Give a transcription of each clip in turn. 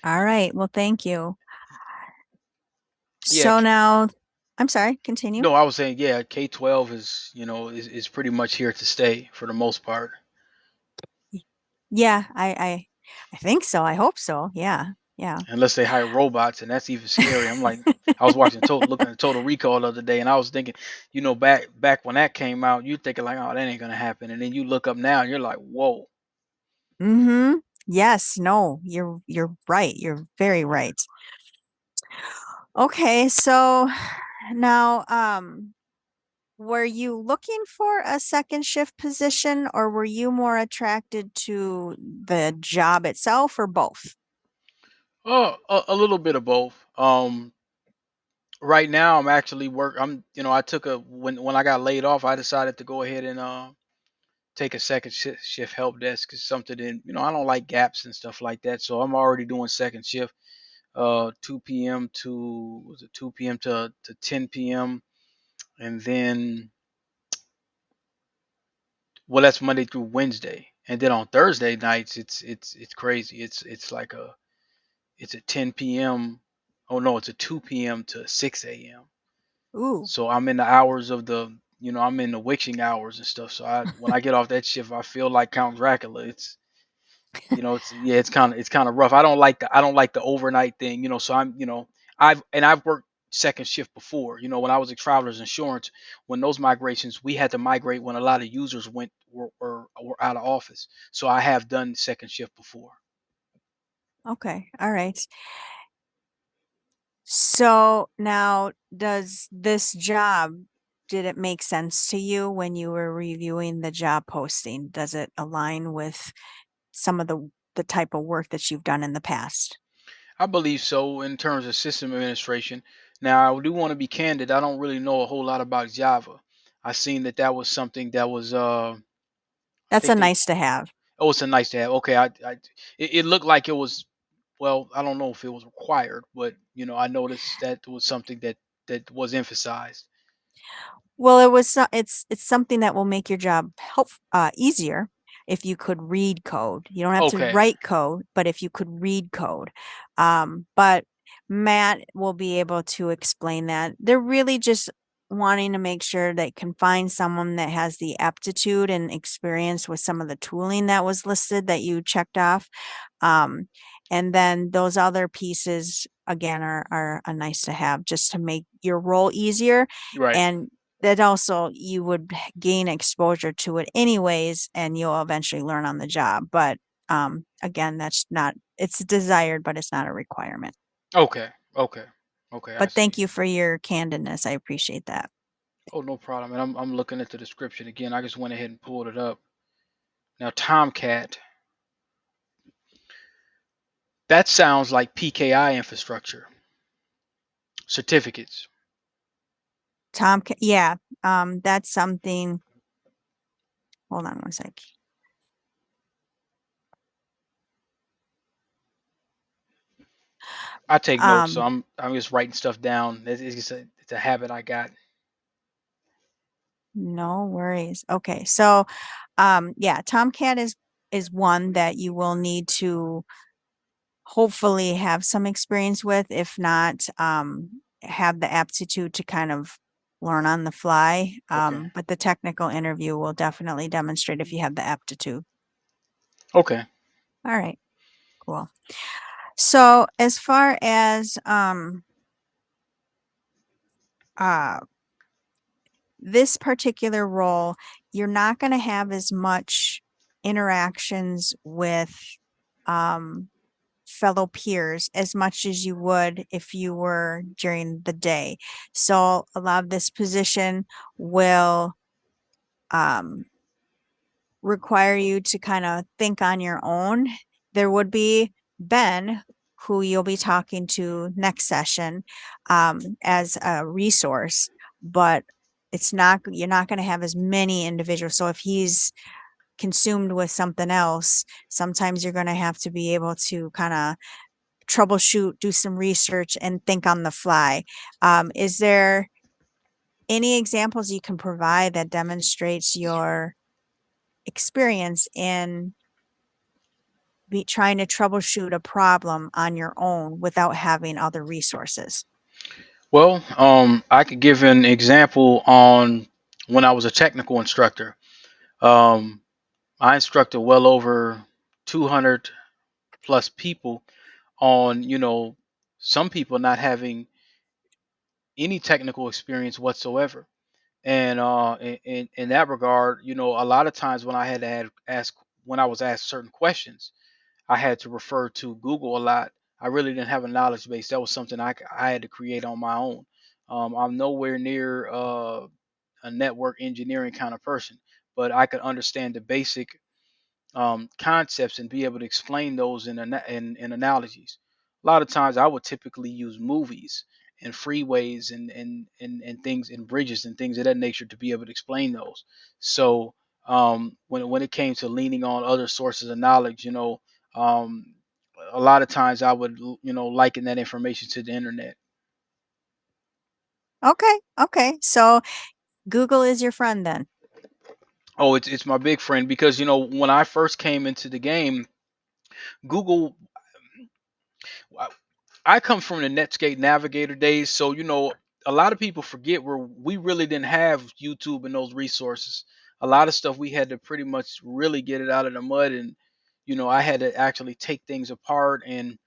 All right. Well, thank you. Yeah, So now, I'm sorry, continue. no, I was saying, yeah, K-12 is, is pretty much here to stay for the most part. Yeah, I think so. I hope so. Yeah. Yeah. Unless they hire robots, and that's even scary. I'm like, I was looking at Total Recall the other day, and I was thinking, back when that came out, you thinking like, oh, that ain't gonna happen, and then you look up now, and you're like, whoa. Mm-hmm. Yes, no, you're right. You're very Yeah. right. Okay, so now were you looking for a second shift position or were you more attracted to the job itself or both? Oh, a little bit of both. Right now, I'm actually work. I took a when I got laid off, I decided to go ahead and take a second shift help desk. Is something in, I don't like gaps and stuff like that, so I'm already doing second shift. 2 p.m. to was it 2 p.m. to 10 p.m. and then, well, that's Monday through Wednesday, and then on Thursday nights it's crazy. It's a 10 p.m. Oh no, it's a 2 p.m. to 6 a.m. Ooh. So I'm in the hours of I'm in the witching hours and stuff. So when I get off that shift, I feel like Count Dracula. It's kind of rough. I don't like the overnight thing. So I've worked second shift before. When I was at Travelers Insurance, when those migrations, we had to migrate when a lot of users were out of office. So I have done second shift before. Okay. All right. So now, does this job, did it make sense to you when you were reviewing the job posting? Does it align with some of the type of work that you've done in the past? I believe so in terms of system administration. Now, I do want to be candid. I don't really know a whole lot about Java. I seen that was something that was I That's a think they nice to have. oh, it's a nice to have. Okay, it looked like it was, well, I don't know if it was required, but I noticed that was something that was emphasized. Well, it's something that will make your job easier if you could read code. You don't have to Okay. write code, but if you could read code. But Matt will be able to explain that. They're really just wanting to make sure they can find someone that has the aptitude and experience with some of the tooling that was listed that you checked off. Um, and then those other pieces again are a nice to have just to make your role easier, Right. and that also you would gain exposure to it anyways and you'll eventually learn on the job. But again, that's not, it's desired but it's not a requirement. Okay. Okay. Okay, I But see. thank you for your candidness, I appreciate that. Oh, no problem. And I'm looking at the description again. I just went ahead and pulled it up. Now, Tomcat, that sounds like PKI infrastructure, certificates. Yeah, that's something. Hold on one sec. I take notes, so um I'm just writing stuff down. It's a habit I got. no worries. Okay, so yeah, Tomcat is one that you will need to hopefully have some experience with. If not, have the aptitude to kind of learn on the fly. Okay. But the technical interview will definitely demonstrate if you have the aptitude. Okay. All right, cool. So as far as uh this particular role, you're not going to have as much interactions with um fellow peers as much as you would if you were during the day. So a lot of this position will um, require you to kind of think on your own. There would be Ben, who you'll be talking to next session as a resource, but you're not going to have as many individuals. So if he's consumed with something else, sometimes you're going to have to be able to kind of troubleshoot, do some research, and think on the fly. Is there any examples you can provide that demonstrates your experience in be trying to troubleshoot a problem on your own without having other resources? Well, I could give an example on when I was a technical instructor. Um, I instructed well over 200 plus people on, some people not having any technical experience whatsoever. And in that regard, a lot of times when I had to ask when I was asked certain questions, I had to refer to Google a lot. I really didn't have a knowledge base. That was something I had to create on my own. I'm nowhere near a network engineering kind of person, but I could understand the basic concepts and be able to explain those in analogies. A lot of times, I would typically use movies and freeways and things and bridges and things of that nature to be able to explain those. So when it came to leaning on other sources of knowledge, um, a lot of times I would liken that information to the internet. Okay, okay. So Google is your friend then. Oh, it's my big friend because when I first came into the game, Google. I come from the Netscape Navigator days, so a lot of people forget where we really didn't have YouTube and those resources. A lot of stuff we had to pretty much really get it out of the mud, and I had to actually take things apart, and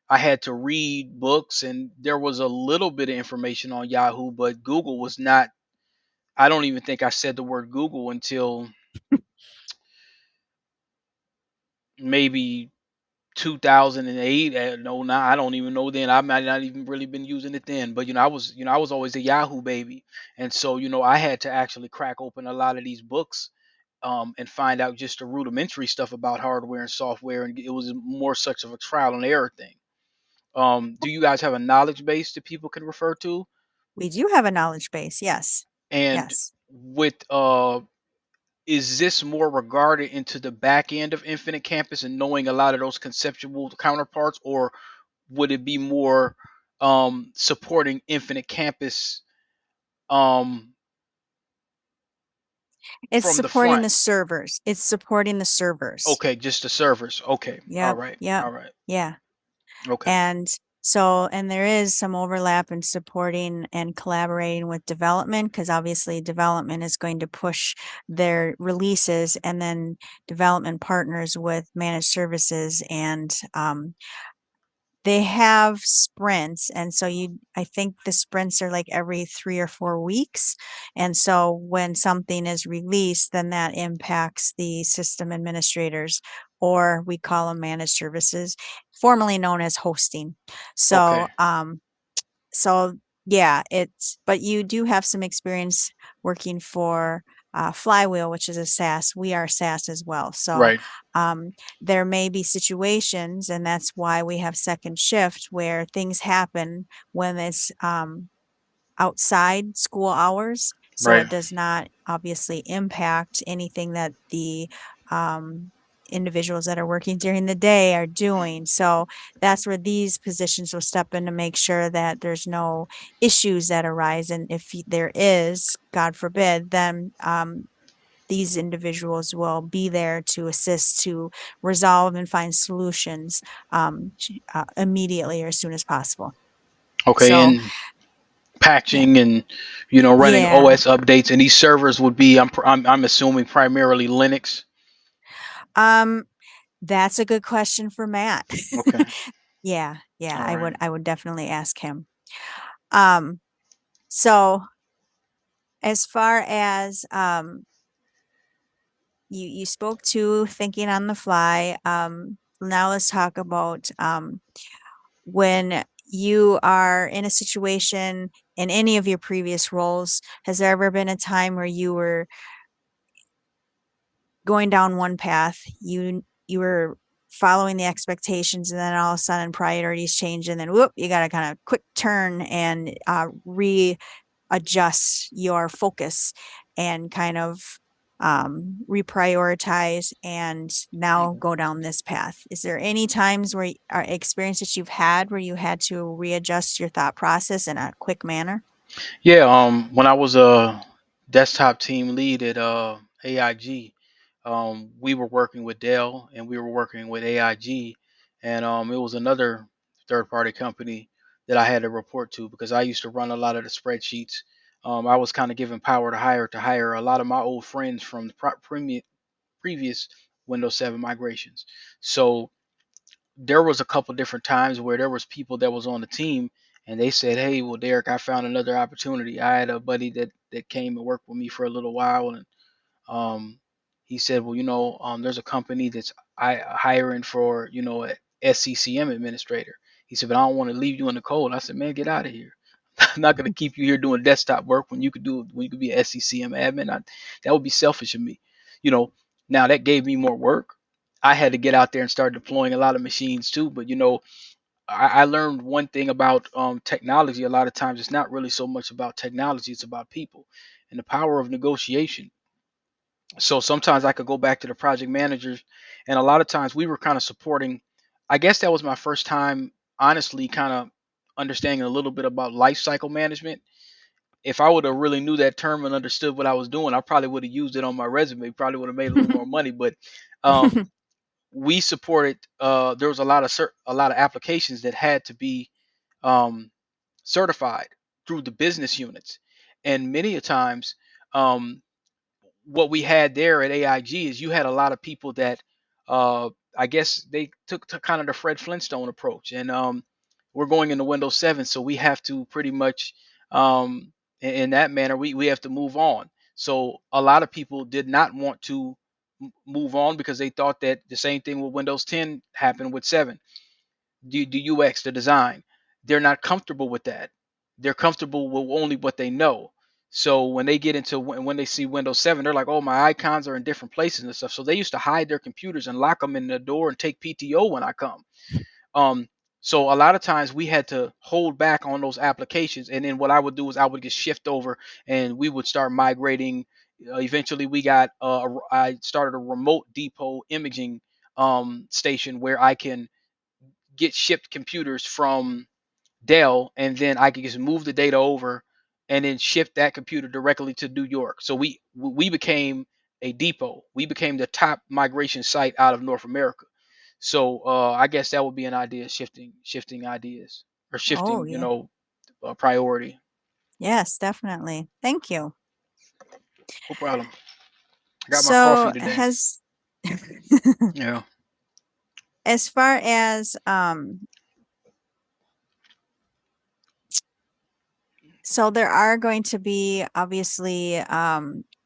I had to read books, and there was a little bit of information on Yahoo, but Google was not. I don't even think I said the word Google until maybe 2008 and no, now I don't even know then. I might not even really been using it then, but I was always a Yahoo baby, and so I had to actually crack open a lot of these books and find out just the rudimentary stuff about hardware and software, and it was more such of a trial and error thing. Do you guys have a knowledge base that people can refer to? We do have a knowledge base. Yes. And Yes. with is this more regarded into the back end of Infinite Campus and knowing a lot of those conceptual counterparts, or would it be more supporting Infinite Campus um, It's from the supporting front? the servers. It's supporting the servers. Okay, just the servers. Okay, all Yep. right, Yep. all right, Yeah. okay, And so, and there is some overlap in supporting and collaborating with development because obviously development is going to push their releases and then development partners with managed services and they have sprints, and so I think the sprints are like every 3 or 4 weeks, and so when something is released, then that impacts the system administrators, or we call them managed services, formerly known as hosting. So, okay, so yeah, it's but you do have some experience working for Flywheel, which is a SaaS. We are SaaS as well. So right, um, there may be situations, and that's why we have second shift where things happen when it's outside school hours. So right, it does not obviously impact anything that the um, individuals that are working during the day are doing. So that's where these positions will step in to make sure that there's no issues that arise. And if there is, God forbid, then these individuals will be there to assist to resolve and find solutions immediately or as soon as possible. okay, So, and yeah, patching and running yeah. OS updates, and these servers would be I'm assuming primarily Linux. Um, that's a good question for Matt. Okay, Yeah, yeah, all right, I would definitely ask him. Um, so as far as you spoke to thinking on the fly, now let's talk about when you are in a situation in any of your previous roles, has there ever been a time where you were going down one path, you were following the expectations, and then all of a sudden priorities change, and then whoop, you got to kind of quick turn and readjust your focus and kind of reprioritize and now go down this path. Is there any times where experience that you've had where you had to readjust your thought process in a quick manner? yeah. When I was a desktop team lead at AIG, we were working with Dell and we were working with AIG, and it was another third party company that I had to report to because I used to run a lot of the spreadsheets. I was kind of given power to hire a lot of my old friends from the previous Windows 7 migrations. So there was a couple different times where there was people that was on the team and they said, "Hey, well, Derek, I found another opportunity." I had a buddy that came and worked with me for a little while, and um, he said, "Well, there's a company that's hiring for a SCCM administrator." He said, "But I don't want to leave you in the cold." I said, "Man, get out of here. I'm not going to keep you here doing desktop work when you could be an SCCM admin. That would be selfish of me." You know, Now that gave me more work. I had to get out there and start deploying a lot of machines too. But I learned one thing about technology. A lot of times, it's not really so much about technology; it's about people and the power of negotiation. So sometimes I could go back to the project managers, and a lot of times we were kind of supporting. I guess that was my first time, honestly, kind of understanding a little bit about life cycle management. If I would have really knew that term and understood what I was doing, I probably would have used it on my resume. Probably would have made a little more money. But um, we supported. There was a lot of applications that had to be um, certified through the business units, and many a times. Um, what we had there at AIG is you had a lot of people that uh, I guess they took kind of the Fred Flintstone approach, and we're going into Windows 7, so we have to pretty much in that manner we have to move on. So a lot of people did not want to move on because they thought that the same thing with Windows 10 happened with 7. The UX, the design. They're not comfortable with that. They're comfortable with only what they know. So when they get into when they see Windows 7, they're like, "Oh, my icons are in different places and stuff." So they used to hide their computers and lock them in the door and take PTO when I come. Um, so a lot of times we had to hold back on those applications, and then what I would do is I would just shift over and we would start migrating. Eventually, I started a remote depot imaging station where I can get shipped computers from Dell, and then I could just move the data over and then ship that computer directly to New York. So we became a depot. We became the top migration site out of North America. So I guess that would be an idea, shifting ideas or Oh, shifting, yeah. priority. Yes, definitely. Thank you. No problem. I got my So coffee today. has Yeah. as far as so there are going to be obviously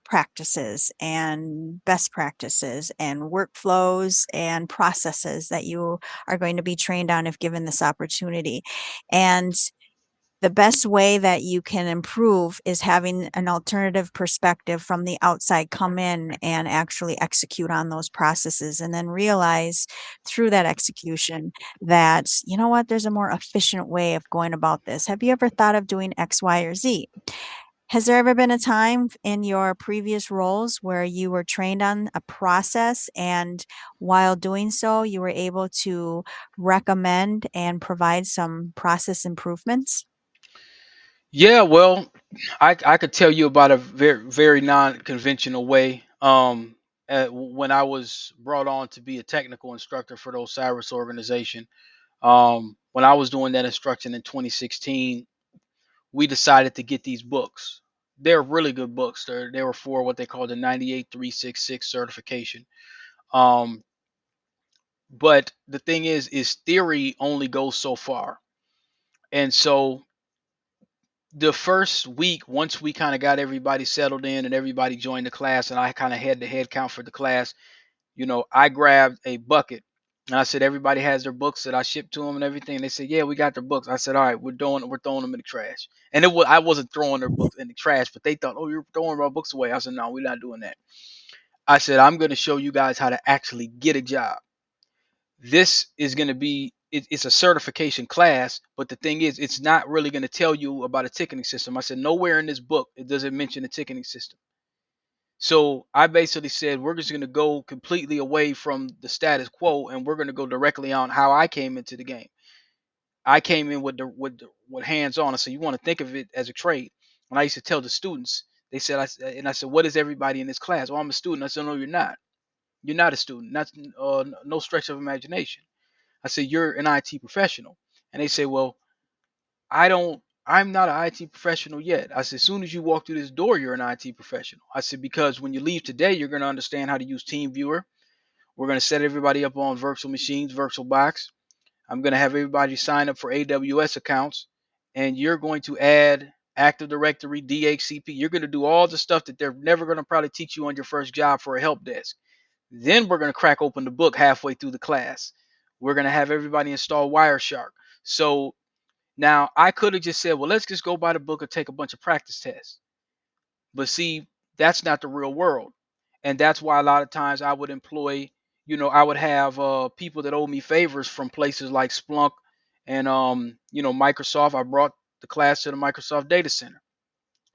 practices and best practices and workflows and processes that you are going to be trained on if given this opportunity. And the best way that you can improve is having an alternative perspective from the outside come in and actually execute on those processes and then realize through that execution that, you know what, there's a more efficient way of going about this. Have you ever thought of doing X, Y, or Z? Has there ever been a time in your previous roles where you were trained on a process and while doing so, you were able to recommend and provide some process improvements? Yeah, well, I could tell you about a very non-conventional way. When I was brought on to be a technical instructor for the Osiris organization, when I was doing that instruction in 2016, we decided to get these books. They're really good books. They were for what they call the 98366 certification. Um, but the thing is theory only goes so far. And so the first week, once we kind of got everybody settled in and everybody joined the class, and I kind of had the head count for the class, I grabbed a bucket and I said, everybody has their books that I shipped to them and everything. And they said, yeah, we got their books. I said, all right, we're throwing them in the trash. And I wasn't throwing their books in the trash, but they thought, oh, you're throwing our books away. I said, no, we're not doing that. I said, I'm going to show you guys how to actually get a job. This is going to be it's a certification class, but the thing is it's not really going to tell you about a ticketing system. I said nowhere in this book it doesn't mention a ticketing system. So I basically said we're just going to go completely away from the status quo and we're going to go directly on how I came into the game. I came in with hands on. So you want to think of it as a trade. When I used to tell the students, they said I said, what is everybody in this class? Well, I'm a student. I said, no, you're not. You're not a student. That's no stretch of imagination. I said, you're an IT professional. And they say, well, I'm not an IT professional yet. I said, as soon as you walk through this door, you're an IT professional. I said, because when you leave today, you're going to understand how to use TeamViewer. We're going to set everybody up on virtual machines, VirtualBox. I'm going to have everybody sign up for AWS accounts. And you're going to add Active Directory, DHCP. You're going to do all the stuff that they're never going to probably teach you on your first job for a help desk. Then we're going to crack open the book halfway through the class. We're going to have everybody install Wireshark. So now I could have just said, well, let's just go by the book and take a bunch of practice tests. But see, that's not the real world. And that's why a lot of times I would employ, I would have people that owe me favors from places like Splunk and Microsoft. I brought the class to the Microsoft data center.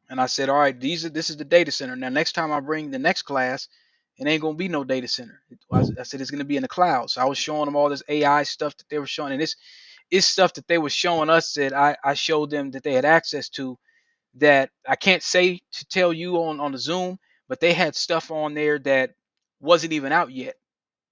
And I said, all right, this is the data center. Now next time I bring the next class, it ain't gonna be no data center. I said it's gonna be in the cloud. So I was showing them all this AI stuff that they were showing, and it's stuff that they were showing us that I showed them that they had access to, that I can't say to tell you on the Zoom, but they had stuff on there that wasn't even out yet.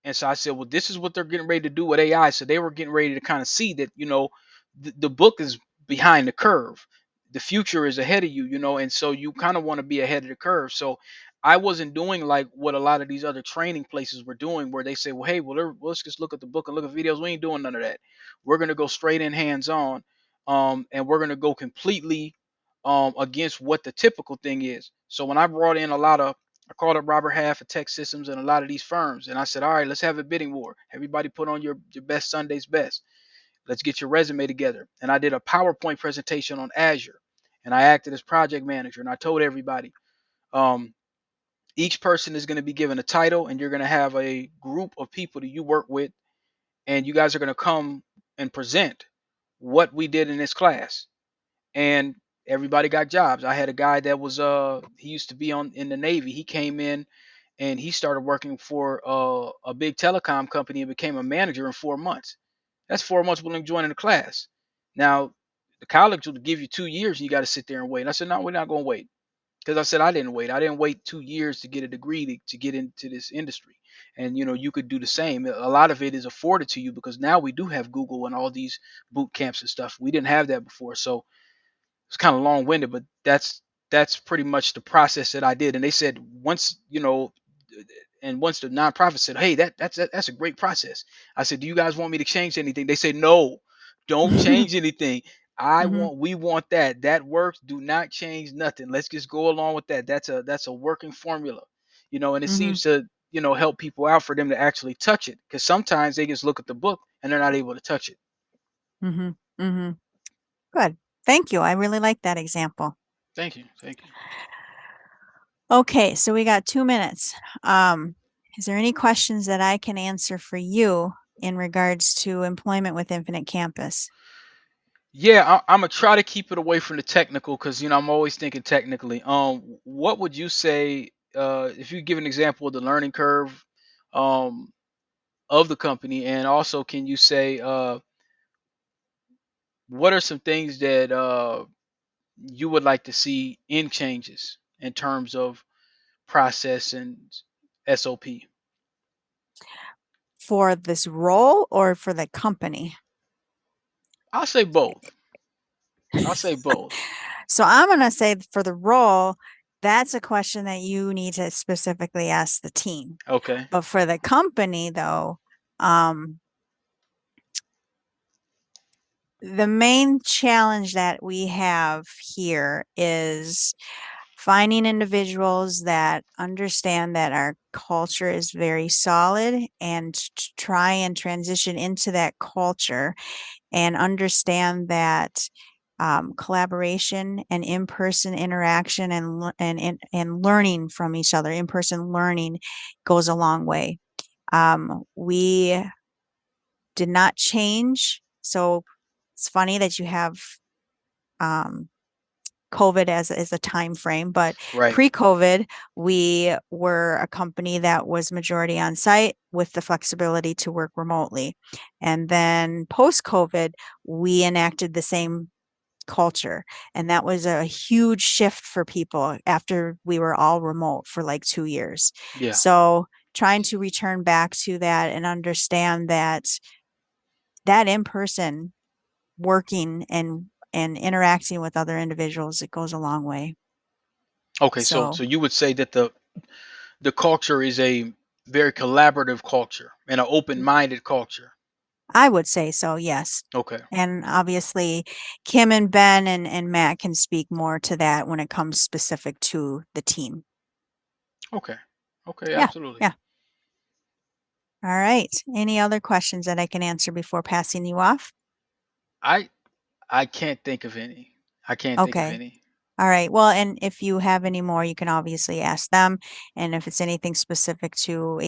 And so I said, well, this is what they're getting ready to do with AI. So they were getting ready to kind of see that, the book is behind the curve. The future is ahead of you, and so you kind of want to be ahead of the curve. So I wasn't doing like what a lot of these other training places were doing, where they say, well, hey, well, let's just look at the book and look at videos. We ain't doing none of that. We're going to go straight in hands on, and we're going to go completely against what the typical thing is. So when I brought in I called up Robert Half of Tech Systems and a lot of these firms, and I said, all right, let's have a bidding war. Everybody put on your best Sunday's best. Let's get your resume together. And I did a PowerPoint presentation on Azure, and I acted as project manager. And I told everybody, um, each person is going to be given a title, and you're going to have a group of people that you work with, and you guys are going to come and present what we did in this class. And everybody got jobs. I had a guy that was he used to be on in the Navy. He came in and he started working for a big telecom company and became a manager in 4 months. That's 4 months willing joining the class. Now, the college will give you 2 years and you got to sit there and wait. And I said, no, we're not going to wait. Because I said I didn't wait. I didn't wait 2 years to get a degree to get into this industry. And you could do the same. A lot of it is afforded to you because now we do have Google and all these boot camps and stuff. We didn't have that before. So it's kind of long winded, but that's pretty much the process that I did. And they said once the nonprofit said, "Hey, that's a great process." I said, "Do you guys want me to change anything?" They said, "No, don't change anything. Hmm. We want that. That works. Do not change nothing. Let's just go along with that. That's a working formula, and it Hmm. seems to help people out for them to actually touch it because sometimes they just look at the book and they're not able to touch it. Hmm. Hmm. Good. Thank you. I really like that example. Thank you, thank you. Okay, so we got 2 minutes. Um, is there any questions that I can answer for you in regards to employment with Infinite Campus? Yeah, I'm gonna try to keep it away from the technical because I'm always thinking technically. What would you say if you give an example of the learning curve um, of the company, and also can you say what are some things that you would like to see in changes in terms of process and SOP? For this role or for the company? I'll say both. I'll say both. So I'm gonna say for the role, that's a question that you need to specifically ask the team. Okay. But for the company though, um, the main challenge that we have here is finding individuals that understand that our culture is very solid and to try and transition into that culture and understand that collaboration and in-person interaction and learning from each other, in-person learning goes a long way. We did not change. So it's funny that you have um, COVID as a time frame, but Right. pre-COVID, we were a company that was majority on site with the flexibility to work remotely. And then post-COVID, we enacted the same culture. And that was a huge shift for people after we were all remote for like 2 years. Yeah. So trying to return back to that and understand that that in person working and interacting with other individuals, it goes a long way. Okay, so So so you would say that the culture is a very collaborative culture and an open-minded culture. I would say so, yes. Okay. And obviously, Kim and Ben and Matt can speak more to that when it comes specific to the team. Okay. Okay, Yeah, absolutely. yeah. All right. Any other questions that I can answer before passing you off? I I can't think of any. I can't think of Okay. any. All right. Well, and if you have any more, you can obviously ask them. And if it's anything specific to